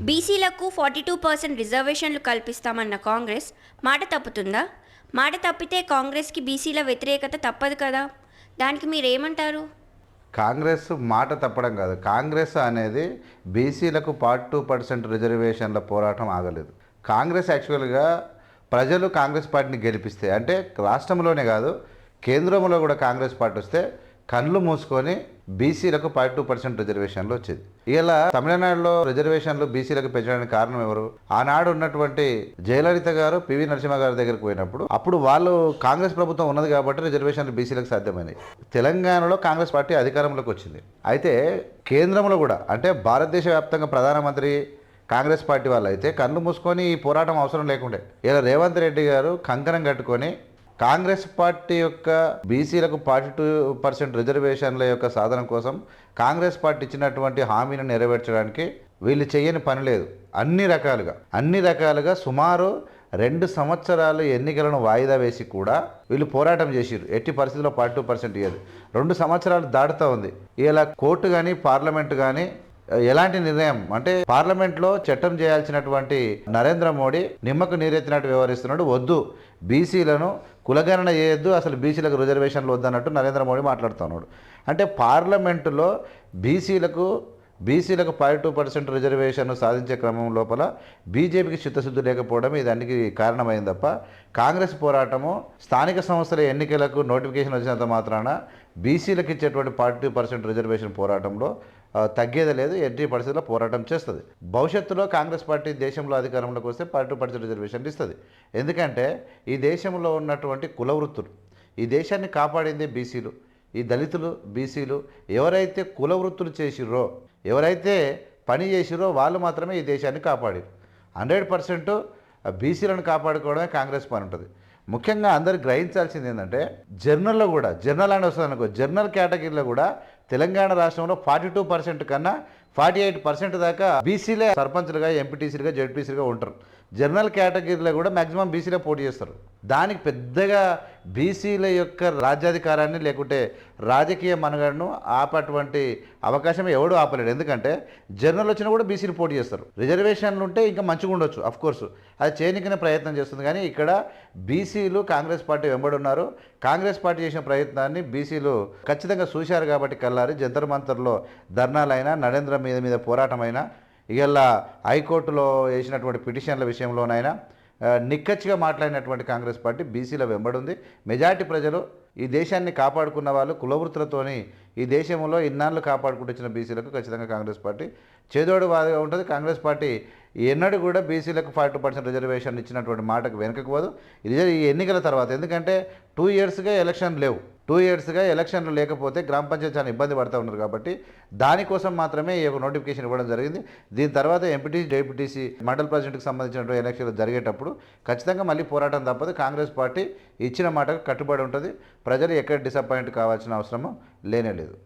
బీసీలకు 42% రిజర్వేషన్లు కల్పిస్తామన్న కాంగ్రెస్ మాట తప్పుతుందా? మాట తప్పితే కాంగ్రెస్కి బీసీల వ్యతిరేకత తప్పదు కదా, దానికి మీరేమంటారు? కాంగ్రెస్ మాట తప్పడం కాదు, కాంగ్రెస్ అనేది బీసీలకు 42% రిజర్వేషన్ల పోరాటం ఆగలేదు. కాంగ్రెస్ యాక్చువల్గా ప్రజలు కాంగ్రెస్ పార్టీని గెలిపిస్తే, అంటే రాష్ట్రంలోనే కాదు కేంద్రంలో కూడా కాంగ్రెస్ పార్టీ వస్తే కళ్ళు మూసుకొని బీసీలకు 42% రిజర్వేషన్లు వచ్చేది. ఇలా తమిళనాడులో రిజర్వేషన్లు బీసీలకు పెంచడానికి కారణం ఎవరు? ఆనాడు ఉన్నటువంటి జయలలిత గారు పివి నరసింహ గారి దగ్గరకు పోయినప్పుడు అప్పుడు వాళ్ళు కాంగ్రెస్ ప్రభుత్వం ఉన్నది కాబట్టి రిజర్వేషన్లు బీసీలకు సాధ్యమైనవి. తెలంగాణలో కాంగ్రెస్ పార్టీ అధికారంలోకి వచ్చింది. అయితే కేంద్రంలో కూడా, అంటే భారతదేశ వ్యాప్తంగా ప్రధానమంత్రి కాంగ్రెస్ పార్టీ వాళ్ళు అయితే కళ్ళు మూసుకొని ఈ పోరాటం అవసరం లేకుండే. ఇలా రేవంత్ రెడ్డి గారు కంకణం కట్టుకొని కాంగ్రెస్ పార్టీ యొక్క బీసీలకు 42% రిజర్వేషన్ల యొక్క సాధన కోసం కాంగ్రెస్ పార్టీ ఇచ్చినటువంటి హామీని నెరవేర్చడానికి వీళ్ళు చేయని పని లేదు. అన్ని రకాలుగా సుమారు 2 సంవత్సరాలు ఎన్నికలను వాయిదా వేసి కూడా వీళ్ళు పోరాటం చేసిరు. ఎట్టి పరిస్థితుల్లో 42% ఇయ్యదు. 2 సంవత్సరాలు దాటుతూ ఉంది. ఇలా కోర్టు కానీ పార్లమెంటు కానీ ఎలాంటి నిర్ణయం, అంటే పార్లమెంట్లో చట్టం చేయాల్సినటువంటి నరేంద్ర మోడీ నిమ్మకు నీరెత్తినట్టు వ్యవహరిస్తున్నాడు. వద్దు, బీసీలను కులగణన చేయొద్దు, అసలు బీసీలకు రిజర్వేషన్లు వద్దన్నట్టు నరేంద్ర మోడీ మాట్లాడుతున్నాడు. అంటే పార్లమెంటులో బీసీలకు 42% రిజర్వేషన్ సాధించే క్రమం లోపల బీజేపీకి చిత్తశుద్ధి లేకపోవడం ఇదానికి కారణమైంది తప్ప కాంగ్రెస్ పోరాటము స్థానిక సంస్థల ఎన్నికలకు నోటిఫికేషన్ వచ్చినంత మాత్రాన బీసీలకు ఇచ్చేటువంటి 42% రిజర్వేషన్ పోరాటంలో తగ్గేది లేదు. ఎట్టి పరిస్థితుల్లో పోరాటం చేస్తుంది. భవిష్యత్తులో కాంగ్రెస్ పార్టీ దేశంలో అధికారంలోకి వస్తే 42% రిజర్వేషన్లు ఇస్తుంది. ఎందుకంటే ఈ దేశంలో ఉన్నటువంటి కుల వృత్తులు, ఈ దేశాన్ని కాపాడిందే బీసీలు. ఈ దళితులు, బీసీలు ఎవరైతే కుల వృత్తులు చేసిర్రో, ఎవరైతే పని చేసిర్రో వాళ్ళు మాత్రమే ఈ దేశాన్ని కాపాడారు. 100% బీసీలను కాపాడుకోవడమే కాంగ్రెస్ పని ఉంటుంది. ముఖ్యంగా అందరు గ్రహించాల్సింది ఏంటంటే జర్నల్ అని వస్తుంది అనుకో, జర్నల్ కేటగిరీలో కూడా తెలంగాణ రాష్ట్రంలో 42% కన్నా 48% దాకా బీసీలే సర్పంచ్లుగా, ఎంపీటీసీలుగా, జెడ్పీసీలుగా ఉంటారు. జనరల్ కేటగిరీలో కూడా మ్యాక్సిమం బీసీలే పోటీ చేస్తారు. దానికి పెద్దగా బీసీల యొక్క రాజ్యాధికారాన్ని లేకుంటే రాజకీయ మనుగడను ఆపటువంటి అవకాశం ఎవడు ఆపలేడు. ఎందుకంటే జనరల్ వచ్చినా కూడా బీసీలు పోటీ చేస్తారు. రిజర్వేషన్లు ఉంటే ఇంకా మంచిగా ఉండొచ్చు, అఫ్కోర్స్ అది చేయనికనే ప్రయత్నం చేస్తుంది. కానీ ఇక్కడ బీసీలు కాంగ్రెస్ పార్టీ వెంబడున్నారు. కాంగ్రెస్ పార్టీ చేసిన ప్రయత్నాన్ని బీసీలు ఖచ్చితంగా చూశారు కాబట్టి కల్లారి జంతర్ మంతర్లో ధర్నాలైనా, నరేంద్ర మీద పోరాటమైనా, ఇలా హైకోర్టులో వేసినటువంటి పిటిషన్ల విషయంలోనైనా నిక్కచ్చిగా మాట్లాడినటువంటి కాంగ్రెస్ పార్టీ బీసీల వెంబడుంది. మెజార్టీ ప్రజలు ఈ దేశాన్ని కాపాడుకున్న వాళ్ళు కులవృత్తులతోని ఈ దేశంలో ఇన్నాళ్ళు కాపాడుకుంటూ వచ్చిన బీసీలకు ఖచ్చితంగా కాంగ్రెస్ పార్టీ చేదోడు వాదుగా ఉంటుంది. కాంగ్రెస్ పార్టీ ఎన్నడూ కూడా బీసీలకు 42% రిజర్వేషన్ ఇచ్చినటువంటి మాటకు వెనుకకు పోదు. ఈ ఎన్నికల తర్వాత, ఎందుకంటే 2 ఇయర్స్గా ఎలక్షన్ లేవు. 2 ఇయర్స్గా ఎలక్షన్లు లేకపోతే గ్రామ పంచాయతీ చాలా ఇబ్బంది పడుతూ ఉన్నారు. కాబట్టి దానికోసం మాత్రమే ఈ యొక్క నోటిఫికేషన్ ఇవ్వడం జరిగింది. దీని తర్వాత ఎంపీటీసీ, జేపీటీసీ, మండల్ ప్రెసిడెంట్కి సంబంధించినటువంటి ఎలక్షన్లు జరిగేటప్పుడు ఖచ్చితంగా మళ్ళీ పోరాటం తప్పదు. కాంగ్రెస్ పార్టీ ఇచ్చిన మాటకు కట్టుబడి ఉంటుంది. ప్రజలు ఎక్కడ డిసప్పాయింట్ కావాల్సిన అవసరం లేనే లేదు.